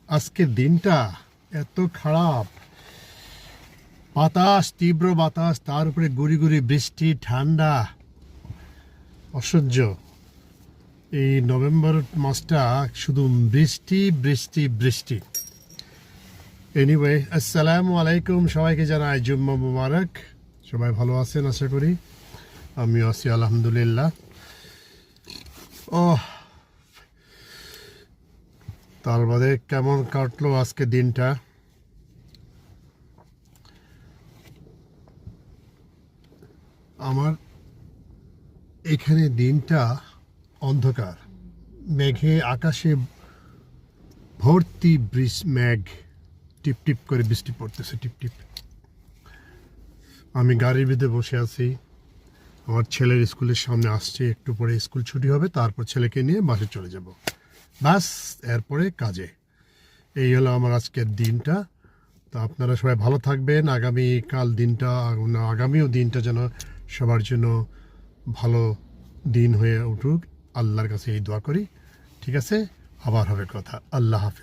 আজকের দিনটা এত খারাপ, বাতাস, তীব্র বাতাস, তার উপরে গুড়ি গুড়ি বৃষ্টি, ঠান্ডা, অসহ্য। এই নভেম্বর মাসটা শুধু বৃষ্টি বৃষ্টি বৃষ্টি। এনিওয়ে, আসসালামু আলাইকুম, সবাইকে জানাই জুম্মা মুবারক। সবাই ভালো আছেন আশা করি, আমি আছি আলহামদুলিল্লাহ। ও, তার বাদে কেমন কাটলো আজকে দিনটা? আমার এখানে দিনটা অন্ধকার, মেঘে আকাশে ভর্তি মেঘ, টিপ টিপ করে বৃষ্টি পড়তেছে, টিপ টিপ। আমি গাড়ির ভিতরে বসে আছি, আমার ছেলের স্কুলের সামনে আসছে, একটু পরে স্কুল ছুটি হবে, তারপর ছেলেকে নিয়ে বাসে চলে যাব, ব্যাস, এরপরে কাজে। এই হলো আমার আজকের দিনটা। তো আপনারা সবাই ভালো থাকবেন। আগামীও দিনটা যেন সবার জন্য ভালো দিন হয়ে উঠুক, আল্লাহর কাছে এই দোয়া করি। ঠিক আছে, আবার হবে কথা। আল্লাহ হাফেজ।